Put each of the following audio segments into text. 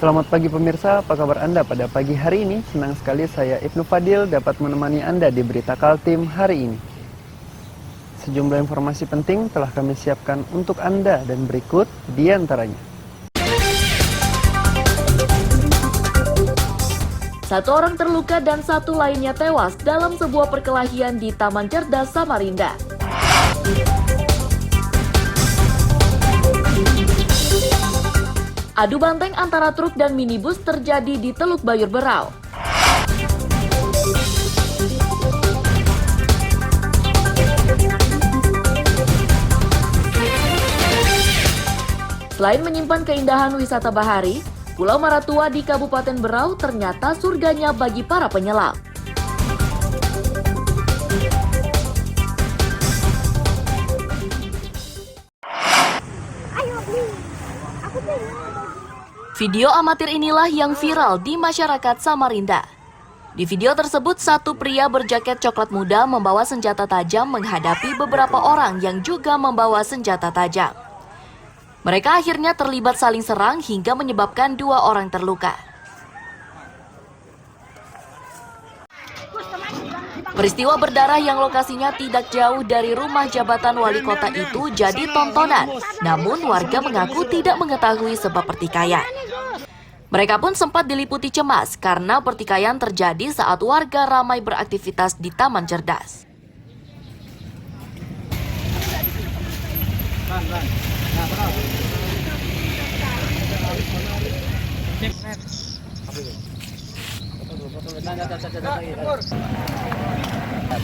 Selamat pagi pemirsa, apa kabar Anda pada pagi hari ini? Senang sekali saya Ibnu Fadil dapat menemani Anda di Berita Kaltim hari ini. Sejumlah informasi penting telah kami siapkan untuk Anda dan berikut di antaranya. Satu orang terluka dan satu lainnya tewas dalam sebuah perkelahian di Taman Cerdas, Samarinda. Adu banteng antara truk dan minibus terjadi di Teluk Bayur Berau. Selain menyimpan keindahan wisata bahari, Pulau Maratua di Kabupaten Berau ternyata surganya bagi para penyelam. Video amatir inilah yang viral di masyarakat Samarinda. Di video tersebut, satu pria berjaket coklat muda membawa senjata tajam menghadapi beberapa orang yang juga membawa senjata tajam. Mereka akhirnya terlibat saling serang hingga menyebabkan 2 orang terluka. Peristiwa berdarah yang lokasinya tidak jauh dari rumah jabatan wali kota itu jadi tontonan. Namun warga mengaku tidak mengetahui sebab pertikaian. Mereka pun sempat diliputi cemas karena pertikaian terjadi saat warga ramai beraktivitas di Taman Cerdas.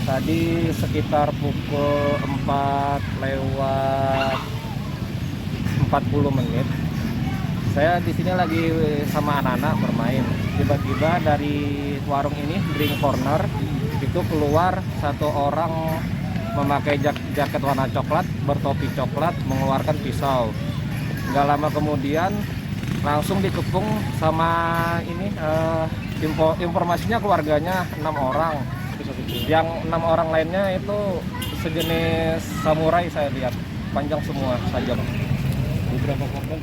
Tadi sekitar pukul 4:40 saya di sini lagi sama anak-anak bermain. Tiba-tiba dari warung ini, Drink Corner, itu keluar satu orang memakai jaket warna coklat, bertopi coklat, mengeluarkan pisau. Nggak lama kemudian langsung dikepung sama ini, informasinya keluarganya 6 orang. Yang 6 orang lainnya itu sejenis samurai saya lihat, panjang semua saja. Beberapa korban.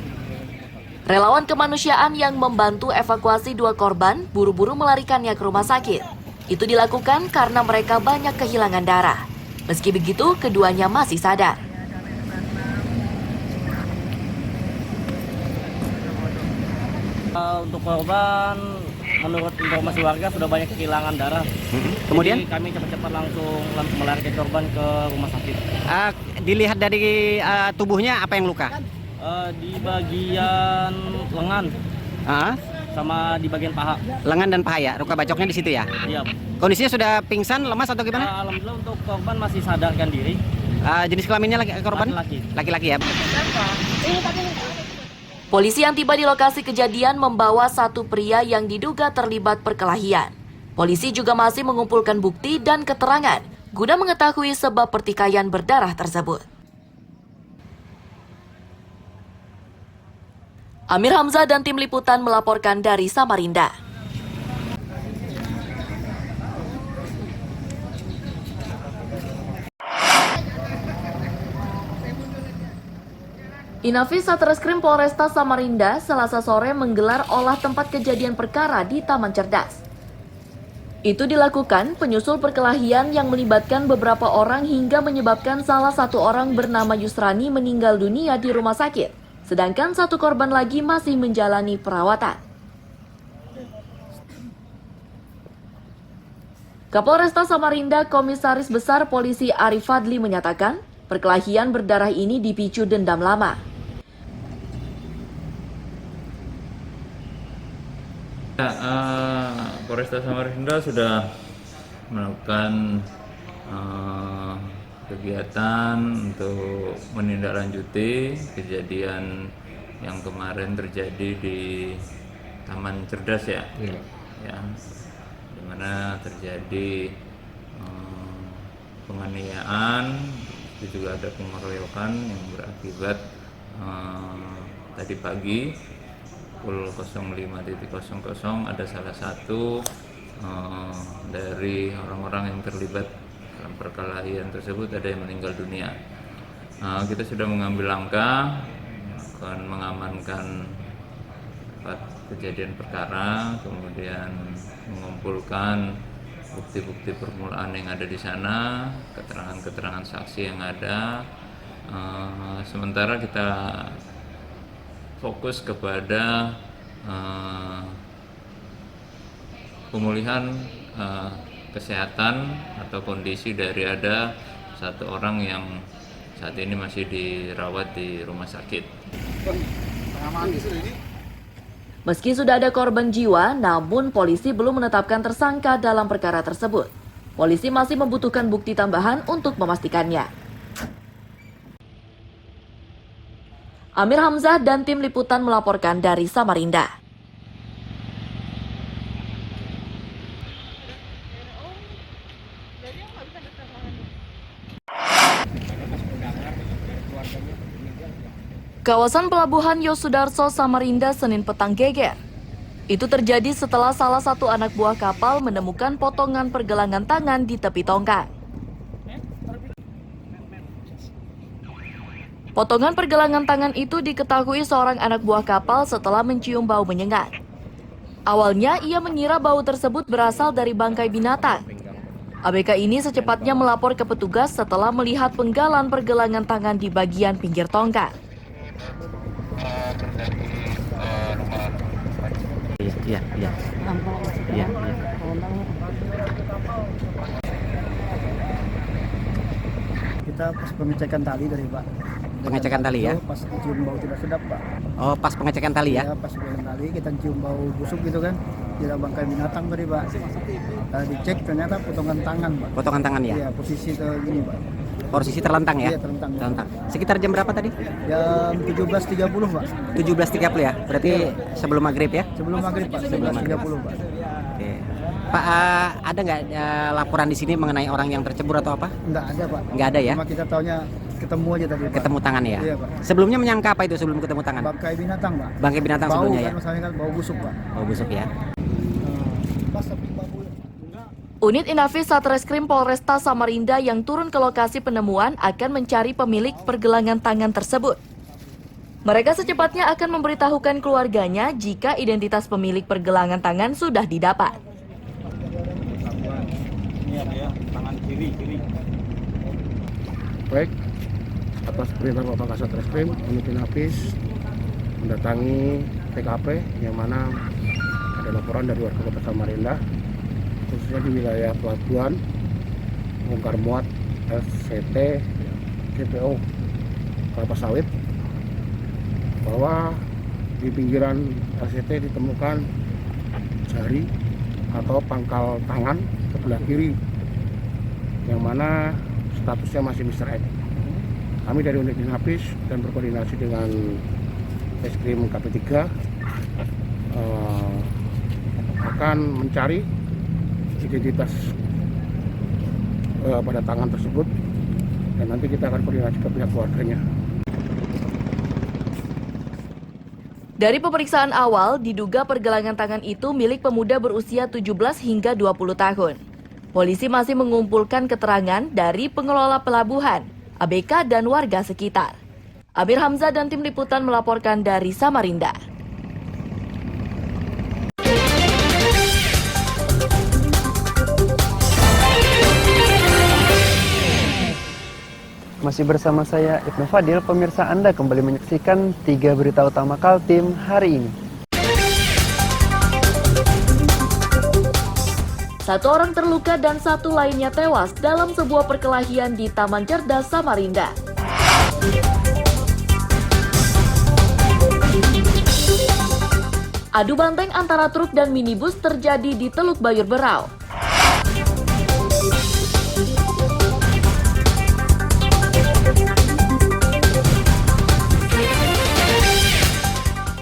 Relawan kemanusiaan yang membantu evakuasi 2 korban buru-buru melarikannya ke rumah sakit. Itu dilakukan karena mereka banyak kehilangan darah. Meski begitu, keduanya masih sadar. Untuk korban, menurut informasi warga sudah banyak kehilangan darah. Kemudian jadi kami cepat-cepat langsung melarikan korban ke rumah sakit. Dilihat dari tubuhnya apa yang luka? Di bagian lengan sama di bagian paha. Lengan dan paha ya? Luka bacoknya di situ ya? Iya. Kondisinya sudah pingsan, lemas atau gimana? Alhamdulillah untuk korban masih sadarkan diri. Jenis kelaminnya korban? Laki-laki ya? Polisi yang tiba di lokasi kejadian membawa satu pria yang diduga terlibat perkelahian. Polisi juga masih mengumpulkan bukti dan keterangan guna mengetahui sebab pertikaian berdarah tersebut. Amir Hamzah dan tim liputan melaporkan dari Samarinda. Inafis Satreskrim Polresta Samarinda Selasa sore menggelar olah tempat kejadian perkara di Taman Cerdas. Itu dilakukan penyusul perkelahian yang melibatkan beberapa orang hingga menyebabkan salah satu orang bernama Yusrani meninggal dunia di rumah sakit. Sedangkan satu korban lagi masih menjalani perawatan. Kapolresta Samarinda Komisaris Besar Polisi Arif Fadli menyatakan, perkelahian berdarah ini dipicu dendam lama. Polresta Samarinda sudah melakukan kegiatan untuk menindaklanjuti kejadian yang kemarin terjadi di Taman Cerdas ya, di mana terjadi penganiayaan, itu juga ada pengeroyokan yang berakibat tadi pagi pukul 05.00 ada salah satu dari orang-orang yang terlibat dalam perkelahian tersebut ada yang meninggal dunia. Kita sudah mengambil langkah akan mengamankan tempat kejadian perkara, kemudian mengumpulkan bukti-bukti permulaan yang ada di sana, keterangan-keterangan saksi yang ada. Sementara kita fokus kepada pemulihan kesehatan atau kondisi dari ada satu orang yang saat ini masih dirawat di rumah sakit. Meski sudah ada korban jiwa, namun polisi belum menetapkan tersangka dalam perkara tersebut. Polisi masih membutuhkan bukti tambahan untuk memastikannya. Amir Hamzah dan tim liputan melaporkan dari Samarinda. Kawasan Pelabuhan Yosudarso, Samarinda, Senin petang geger. Itu terjadi setelah salah satu anak buah kapal menemukan potongan pergelangan tangan di tepi tongkang. Potongan pergelangan tangan itu diketahui seorang anak buah kapal setelah mencium bau menyengat. Awalnya ia mengira bau tersebut berasal dari bangkai binatang. ABK ini secepatnya melapor ke petugas setelah melihat penggalan pergelangan tangan di bagian pinggir tongkang. Iya. Kita pas pengecekan tali dari Pak. Pengecekan tali ya? Pas cium bau tidak sedap Pak. Oh, pas pengecekan tali ya? Ya, pas pengecekan tali kita cium bau busuk gitu kan. Tidak bangkai binatang tadi Pak. Dicek ternyata potongan tangan Pak. Potongan tangan ya? Iya, posisi gini Pak. Posisi terlentang ya? Iya, terlentang. Terlentang. Sekitar jam berapa tadi? Jam 17.30 Pak. 17.30 ya? Berarti sebelum maghrib ya? Sebelum maghrib Pak. 17.30 Pak. Oke. Pak, ada nggak laporan di sini mengenai orang yang tercebur atau apa? Enggak ada Pak. Nggak ada ya? Cuma kita taunya ketemu aja tadi Pak. Ketemu tangan ya? Iya Pak. Sebelumnya menyangka apa itu sebelum ketemu tangan? Bangkai binatang Pak. Bangkai binatang Bau sebelumnya kan ya? misalnya kan bau busuk Pak. Oh, busuk ya? Pas tapi bau. Unit Inafis Satreskrim Polresta Samarinda yang turun ke lokasi penemuan akan mencari pemilik pergelangan tangan tersebut. Mereka secepatnya akan memberitahukan keluarganya jika identitas pemilik pergelangan tangan sudah didapat. Baik, atas perintah Bapak Kasat Reskrim, Unit Inafis mendatangi TKP yang mana ada laporan dari warga Kota Samarinda, khususnya di wilayah pelabuhan, bongkar muat SCT, CPO kelapa sawit, bahwa di pinggiran SCT ditemukan jari atau pangkal tangan sebelah kiri, yang mana statusnya masih Mr. X. Kami dari unit Inafis dan berkoordinasi dengan Reskrim KP3 akan mencari identitas pada tangan tersebut, dan nanti kita akan koordinasi ke pihak keluarganya. Dari pemeriksaan awal, diduga pergelangan tangan itu milik pemuda berusia 17 hingga 20 tahun. Polisi masih mengumpulkan keterangan dari pengelola pelabuhan, ABK, dan warga sekitar. Amir Hamzah dan tim liputan melaporkan dari Samarinda. Masih bersama saya Ibnu Fadil, pemirsa Anda kembali menyaksikan 3 berita utama Kaltim hari ini. Satu orang terluka dan satu lainnya tewas dalam sebuah perkelahian di Taman Cerdas, Samarinda. Adu banteng antara truk dan minibus terjadi di Teluk Bayur Berau.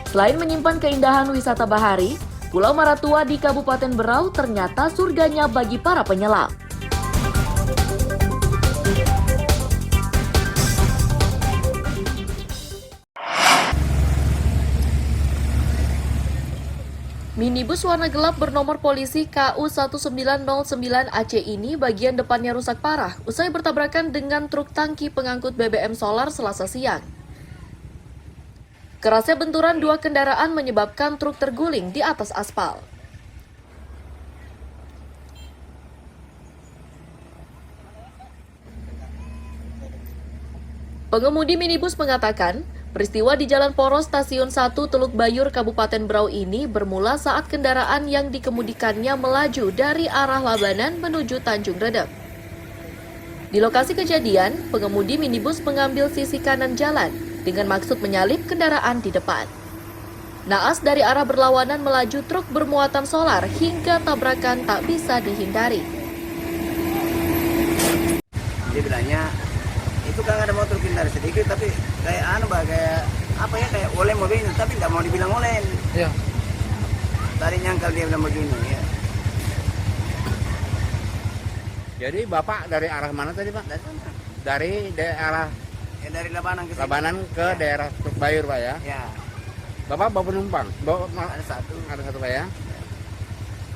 Selain menyimpan keindahan wisata bahari, Pulau Maratua di Kabupaten Berau ternyata surganya bagi para penyelam. Minibus warna gelap bernomor polisi KU 1909 AC ini bagian depannya rusak parah usai bertabrakan dengan truk tangki pengangkut BBM solar Selasa siang. Kerasnya benturan dua kendaraan menyebabkan truk terguling di atas aspal. Pengemudi minibus mengatakan, peristiwa di Jalan Poros Stasiun 1 Teluk Bayur, Kabupaten Berau ini bermula saat kendaraan yang dikemudikannya melaju dari arah Labanan menuju Tanjung Redep. Di lokasi kejadian, pengemudi minibus mengambil sisi kanan jalan dengan maksud menyalip kendaraan di depan. Naas dari arah berlawanan melaju truk bermuatan solar hingga tabrakan tak bisa dihindari. Dia bilangnya, itu kan ada motor pindah sedikit tapi kayak kayak oleng mobilnya tapi nggak mau dibilang oleng. Iya. Tadi nyangkal dia bilang begini ya. Jadi Bapak dari arah mana tadi Pak? Dari sana. Dari arah Dari Labanan ke sini. Labanan ke daerah Teluk Bayur Pak ya? Ya. Bapak bawa penumpang? Ada satu. Ada satu Pak ya?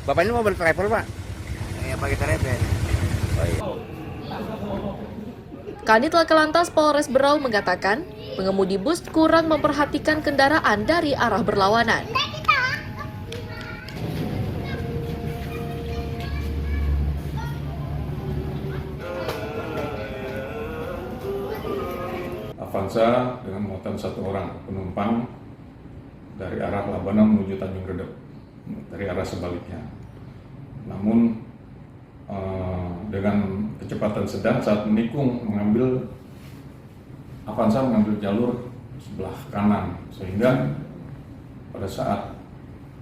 Bapak ini mau travel Pak? Ya pakai travel. Oh, iya. Kanit Laka-Lantas Polres Berau mengatakan, pengemudi bus kurang memperhatikan kendaraan dari arah berlawanan. Avanza dengan muatan satu orang penumpang dari arah Labanan menuju Tanjung Redep dari arah sebaliknya. Namun dengan kecepatan sedang saat menikung Avanza mengambil jalur sebelah kanan sehingga pada saat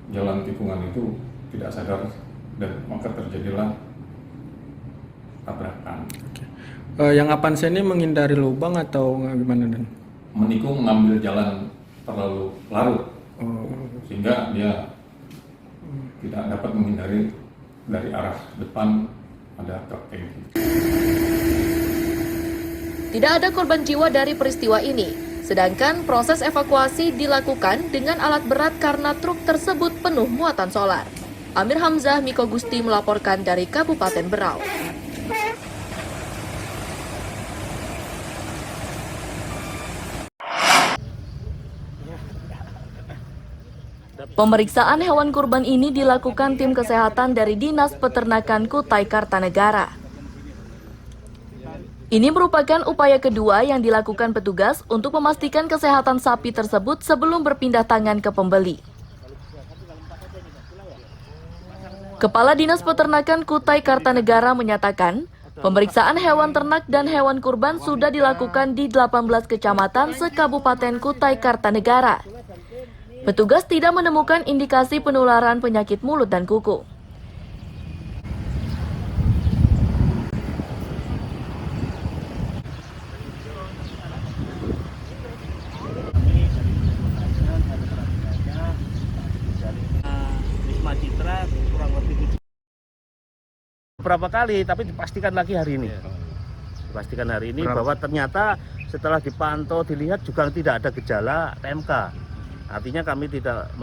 jalan tikungan itu tidak sadar dan maka terjadilah tabrakan. Yang Avanza ini menghindari lubang atau gimana Dan? Menikung mengambil jalan terlalu larut sehingga dia tidak dapat menghindari dari arah depan ada truk tangki. Tidak ada korban jiwa dari peristiwa ini, sedangkan proses evakuasi dilakukan dengan alat berat karena truk tersebut penuh muatan solar. Amir Hamzah, Miko Gusti melaporkan dari Kabupaten Berau. Pemeriksaan hewan kurban ini dilakukan tim kesehatan dari Dinas Peternakan Kutai Kartanegara. Ini merupakan upaya kedua yang dilakukan petugas untuk memastikan kesehatan sapi tersebut sebelum berpindah tangan ke pembeli. Kepala Dinas Peternakan Kutai Kartanegara menyatakan, pemeriksaan hewan ternak dan hewan kurban sudah dilakukan di 18 kecamatan se-Kabupaten Kutai Kartanegara. Petugas tidak menemukan indikasi penularan penyakit mulut dan kuku. Wisma Citra kurang lebih Beberapa kali, tapi dipastikan lagi hari ini. Dipastikan hari ini bahwa ternyata setelah dipantau, dilihat juga tidak ada gejala TMK. Artinya kami tidak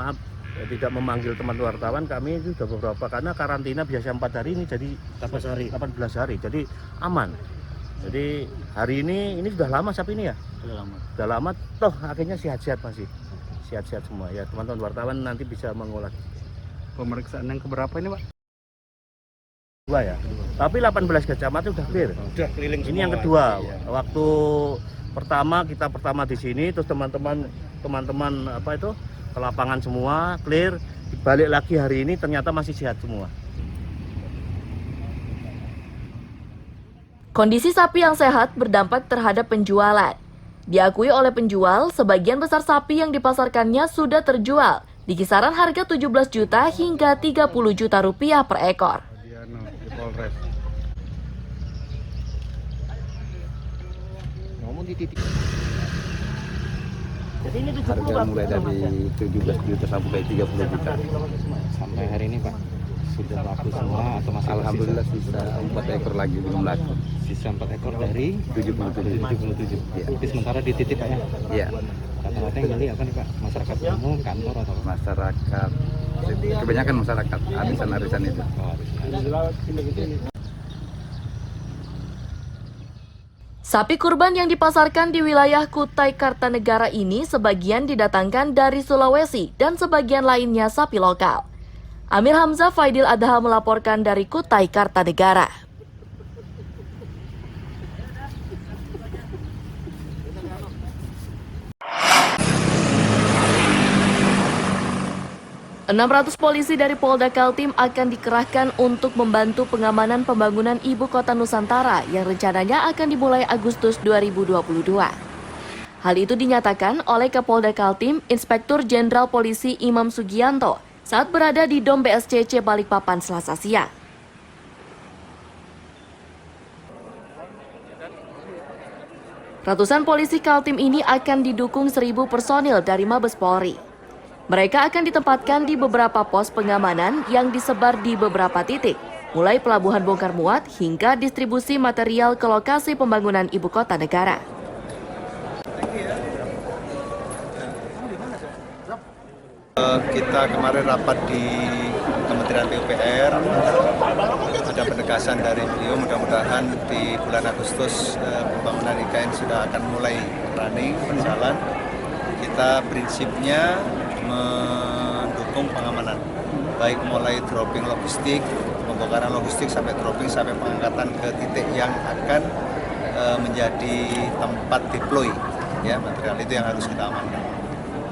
memanggil teman wartawan, kami itu sudah beberapa, karena karantina biasa 4 hari ini jadi 18 hari, jadi aman. Jadi hari ini sudah lama sapi ini ya? Sudah lama, toh akhirnya sehat-sehat masih. Sehat-sehat semua ya, teman-teman wartawan nanti bisa mengolah. Pemeriksaan yang keberapa ini Pak? Kedua ya, tapi 18 kecamatan sudah clear. sudah keliling semua. Ini yang kedua, waktu pertama kita di sini, terus teman-teman ke lapangan semua clear, balik lagi hari ini ternyata masih sehat semua. Kondisi sapi yang sehat berdampak terhadap penjualan. Diakui oleh penjual, sebagian besar sapi yang dipasarkannya sudah terjual di kisaran harga 17 juta hingga 30 juta rupiah per ekor. Jadi ini Harga mulai dari 17 juta sampai 30 juta. Sampai hari ini Pak, sudah laku semua atau masih Alhamdulillah sisa 4 ekor lagi belum laku. sisa 4 ekor dari 77. 77. Ya. Jadi sementara dititip Pak ya? Iya. Rata-rata yang beli apa nih Pak? Masyarakat umum, kantor atau apa? Masyarakat, kebanyakan masyarakat arisan-arisan itu. Oh, Sapi kurban yang dipasarkan di wilayah Kutai Kartanegara ini sebagian didatangkan dari Sulawesi dan sebagian lainnya sapi lokal. Amir Hamzah Faidil Adha melaporkan dari Kutai Kartanegara. 600 polisi dari Polda Kaltim akan dikerahkan untuk membantu pengamanan pembangunan Ibu Kota Nusantara yang rencananya akan dimulai Agustus 2022. Hal itu dinyatakan oleh Kapolda Kaltim, Inspektur Jenderal Polisi Imam Sugianto saat berada di Dom BSCC Balikpapan Selasa siang. Ratusan polisi Kaltim ini akan didukung 1.000 personil dari Mabes Polri. Mereka akan ditempatkan di beberapa pos pengamanan yang disebar di beberapa titik, mulai pelabuhan bongkar muat hingga distribusi material ke lokasi pembangunan ibu kota negara. Kita kemarin rapat di Kementerian PUPR, ada penegasan dari beliau, mudah-mudahan di bulan Agustus pembangunan IKN sudah akan mulai running, berjalan. Kita prinsipnya mendukung pengamanan, baik mulai dropping logistik, pembongkaran logistik sampai dropping sampai pengangkatan ke titik yang akan menjadi tempat deploy, ya material itu yang harus kita amankan.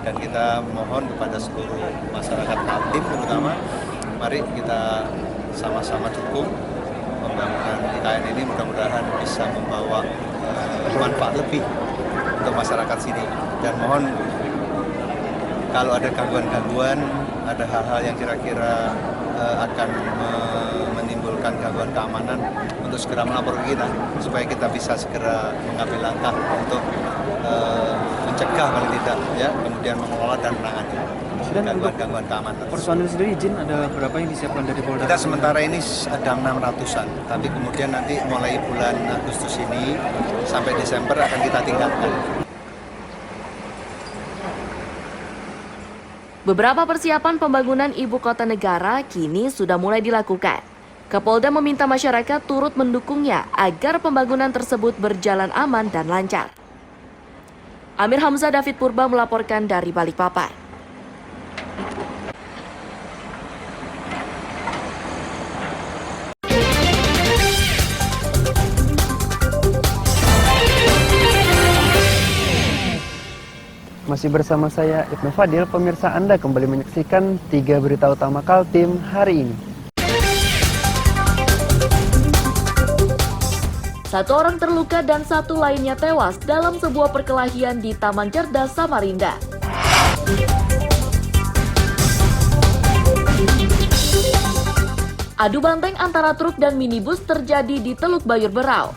Dan kita mohon kepada seluruh masyarakat Kaltim terutama, mari kita sama-sama dukung pembangunan IKN ini, mudah-mudahan bisa membawa manfaat lebih untuk masyarakat sini. Dan mohon kalau ada gangguan-gangguan, ada hal-hal yang kira-kira akan menimbulkan gangguan keamanan, untuk segera melapor ke kita supaya kita bisa segera mengambil langkah untuk mencegah paling tidak, ya, kemudian mengelola dan menangani gangguan-gangguan keamanan. Personil sendiri izin ada berapa yang disiapkan dari Polda? Kita sementara ini ada 600-an, tapi kemudian nanti mulai bulan Agustus ini sampai Desember akan kita tingkatkan. Beberapa persiapan pembangunan ibu kota negara kini sudah mulai dilakukan. Kapolda meminta masyarakat turut mendukungnya agar pembangunan tersebut berjalan aman dan lancar. Amir Hamzah David Purba melaporkan dari Balikpapan. Masih bersama saya Ibnu Fadil, pemirsa Anda kembali menyaksikan 3 berita utama Kaltim hari ini. 1 orang terluka dan 1 lainnya tewas dalam sebuah perkelahian di Taman Cerdas, Samarinda. Adu banteng antara truk dan minibus terjadi di Teluk Bayur Berau.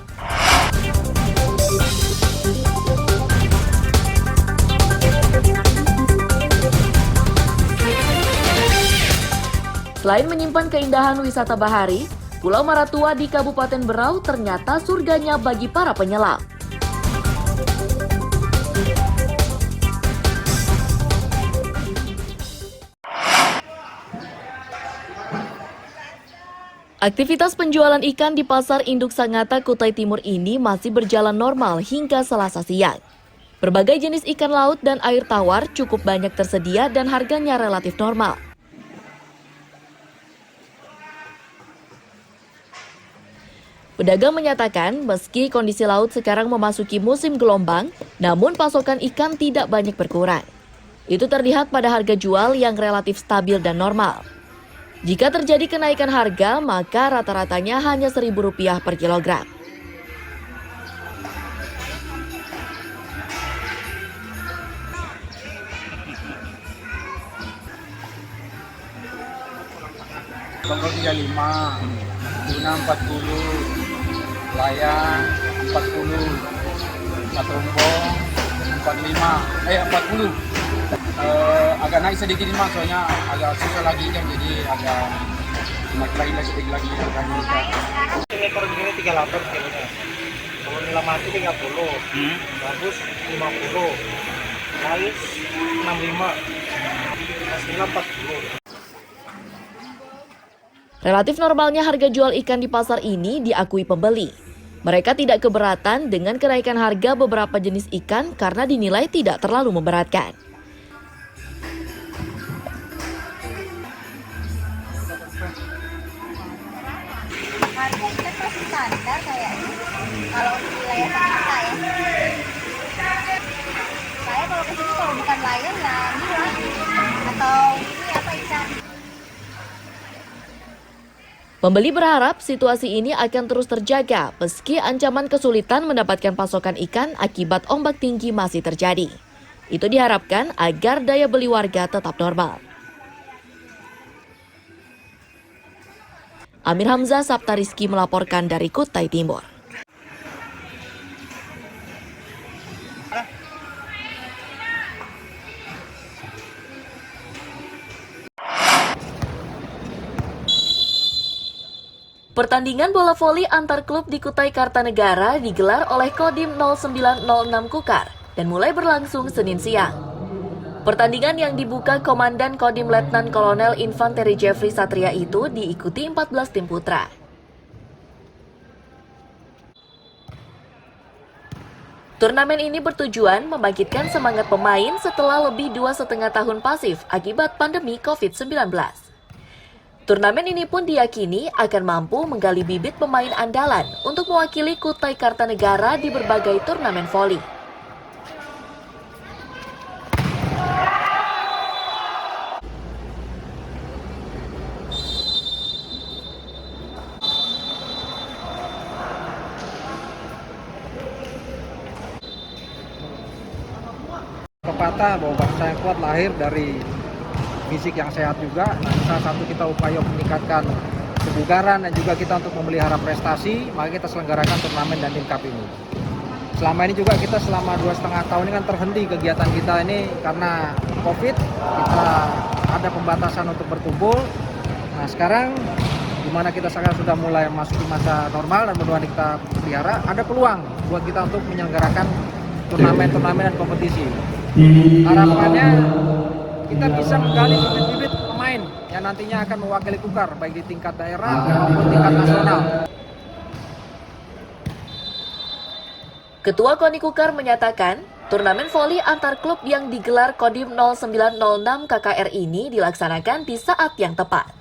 Selain menyimpan keindahan wisata bahari, Pulau Maratua di Kabupaten Berau ternyata surganya bagi para penyelam. Aktivitas penjualan ikan di Pasar Induk Sangatta, Kutai Timur ini masih berjalan normal hingga Selasa siang. Berbagai jenis ikan laut dan air tawar cukup banyak tersedia dan harganya relatif normal. Pedagang menyatakan meski kondisi laut sekarang memasuki musim gelombang, namun pasokan ikan tidak banyak berkurang. Itu terlihat pada harga jual yang relatif stabil dan normal. Jika terjadi kenaikan harga, maka rata-ratanya hanya Rp1.000 per kilogram. Bangkol 35, tuna 40, layang 40, terompong 40. Agak naik sedikit ini mas, soalnya agak susah lagi kan, jadi agak naik lagi sedikit lagi harganya. Ini ekor begini 38 kilonya. Kalau nila mati 30, bagus 50, naik 65, hasilnya 40. Relatif normalnya harga jual ikan di pasar ini diakui pembeli. Mereka tidak keberatan dengan kenaikan harga beberapa jenis ikan karena dinilai tidak terlalu memberatkan. Harga ikan masih standar kayaknya kalau di wilayah kita ya. Saya kalau kesini kalau bukan layan ya nila atau ini apa ikan. Pembeli berharap situasi ini akan terus terjaga meski ancaman kesulitan mendapatkan pasokan ikan akibat ombak tinggi masih terjadi. Itu diharapkan agar daya beli warga tetap normal. Amir Hamzah, Sabta Rizky melaporkan dari Kutai Timur. Pertandingan bola voli antar klub di Kutai Kartanegara digelar oleh Kodim 0906 Kukar dan mulai berlangsung Senin siang. Pertandingan yang dibuka Komandan Kodim Letnan Kolonel Infanteri Jeffrey Satria itu diikuti 14 tim putra. Turnamen ini bertujuan membangkitkan semangat pemain setelah lebih 2,5 tahun pasif akibat pandemi COVID-19. Turnamen ini pun diyakini akan mampu menggali bibit pemain andalan untuk mewakili Kutai Kartanegara di berbagai turnamen voli. Pepatah bahwa bangsa yang kuat lahir dari fisik yang sehat juga. Nah, salah satu kita upaya meningkatkan kebugaran dan juga kita untuk memelihara prestasi, maka kita selenggarakan turnamen Dandim Cup ini. Selama ini juga kita selama 2,5 tahun ini kan terhenti kegiatan kita ini karena COVID, kita ada pembatasan untuk berkumpul. Nah sekarang di mana kita sekarang sudah mulai masuk masa normal dan mudah-mudahan kita pelihara, ada peluang buat kita untuk menyelenggarakan turnamen-turnamen dan kompetisi. Harapannya kita bisa menggali bibit-bibit pemain yang nantinya akan mewakili Kukar baik di tingkat daerah maupun tingkat nasional. Ketua KONI Kukar menyatakan, turnamen voli antar klub yang digelar Kodim 0906 KKR ini dilaksanakan di saat yang tepat.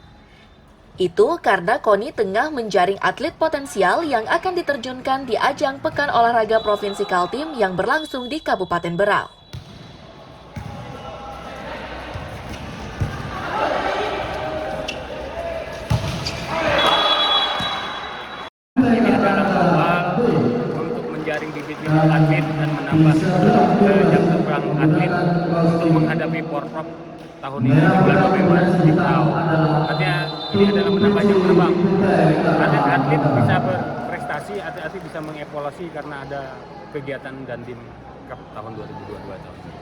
Itu karena KONI tengah menjaring atlet potensial yang akan diterjunkan di ajang Pekan Olahraga Provinsi Kaltim yang berlangsung di Kabupaten Berau. Ini adalah peluang untuk menjaring bibit-bibit atlet dan menambah jam terbang atlet untuk menghadapi Porprov tahun ini di bulan November di Berau. Artinya ini adalah menambah jam terbang. Atlet bisa berprestasi, atlet bisa mengevaluasi karena ada kegiatan Dandim Cup tahun 2022 tahun ini.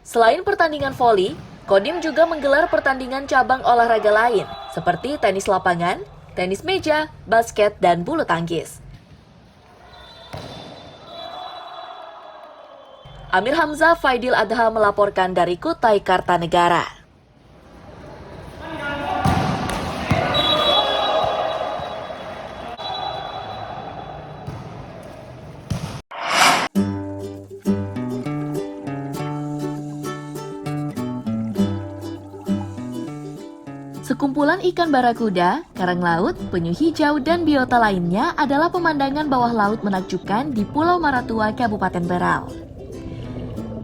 Selain pertandingan voli, Kodim juga menggelar pertandingan cabang olahraga lain seperti tenis lapangan, tenis meja, basket, dan bulu tangkis. Amir Hamzah, Faidil Adha melaporkan dari Kutai Kartanegara. Sekumpulan ikan barakuda, karang laut, penyu hijau, dan biota lainnya adalah pemandangan bawah laut menakjubkan di Pulau Maratua, Kabupaten Berau.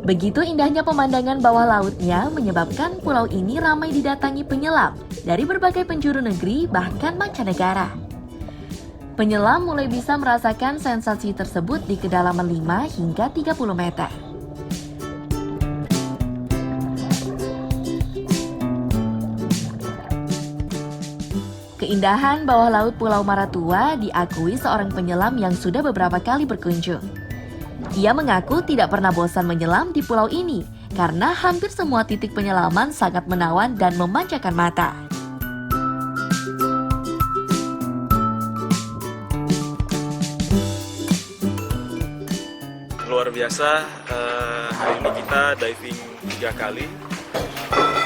Begitu indahnya pemandangan bawah lautnya menyebabkan pulau ini ramai didatangi penyelam dari berbagai penjuru negeri bahkan mancanegara. Penyelam mulai bisa merasakan sensasi tersebut di kedalaman 5 hingga 30 meter. Keindahan bawah laut Pulau Maratua diakui seorang penyelam yang sudah beberapa kali berkunjung. Ia mengaku tidak pernah bosan menyelam di pulau ini karena hampir semua titik penyelaman sangat menawan dan memanjakan mata. Luar biasa, hari ini kita diving 3 kali.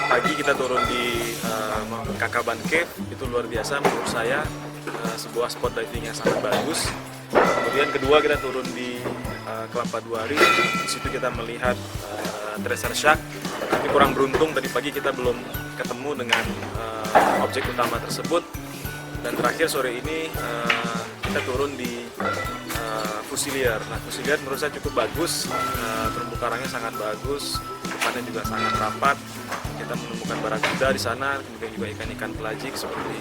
Pagi kita turun di Kakaban Cave, itu luar biasa menurut saya. sebuah spot diving yang sangat bagus. Kemudian kedua kita turun di Kelapa Duari, di situ kita melihat treasure shark. Tapi kurang beruntung tadi pagi kita belum ketemu dengan objek utama tersebut. Dan terakhir sore ini kita turun di Fusilier. Nah, Fusilier menurut saya cukup bagus, terumbu karangnya sangat bagus, depannya juga sangat rapat. Kita menemukan barakuda di sana, kemudian juga ikan-ikan pelagik seperti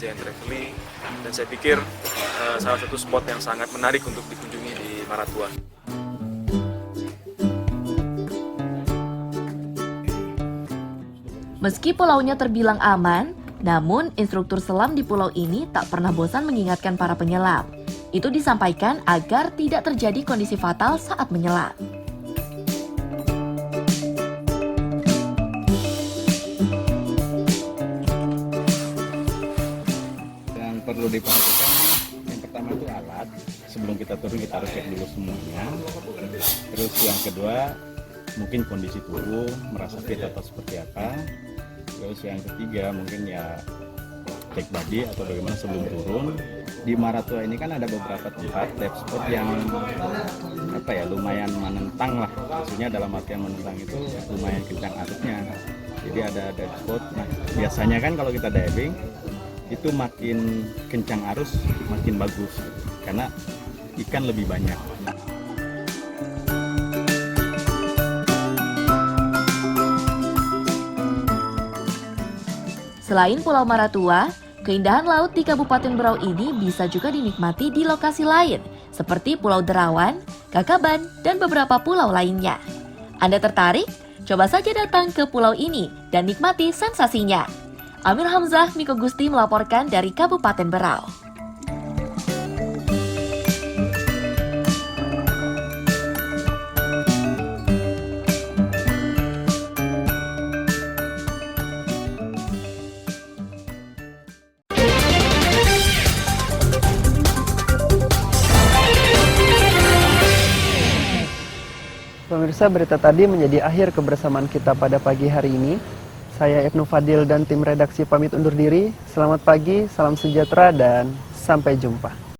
giant trevally. Dan saya pikir salah satu spot yang sangat menarik untuk dikunjungi di Maratua. Meski pulaunya terbilang aman, namun instruktur selam di pulau ini tak pernah bosan mengingatkan para penyelam. Itu disampaikan agar tidak terjadi kondisi fatal saat menyelam. Yang perlu diperhatikan yang pertama itu alat. Sebelum kita turun kita harus cek dulu semuanya. Terus yang kedua mungkin kondisi tubuh, merasa fit atau seperti apa. Terus yang ketiga mungkin ya cek body atau bagaimana sebelum turun. Di Maratua ini kan ada beberapa tempat dive spot yang lumayan menentang lah. Maksudnya dalam artian menentang itu lumayan kencang arusnya. Jadi ada dive spot. Nah, biasanya kan kalau kita diving itu makin kencang arus makin bagus karena ikan lebih banyak. Selain Pulau Maratua, keindahan laut di Kabupaten Berau ini bisa juga dinikmati di lokasi lain, seperti Pulau Derawan, Kakaban, dan beberapa pulau lainnya. Anda tertarik? Coba saja datang ke pulau ini dan nikmati sensasinya. Amir Hamzah, Miko Gusti melaporkan dari Kabupaten Berau. Pemirsa, berita tadi menjadi akhir kebersamaan kita pada pagi hari ini. Saya Ibnu Fadil dan tim redaksi pamit undur diri. Selamat pagi, salam sejahtera, dan sampai jumpa.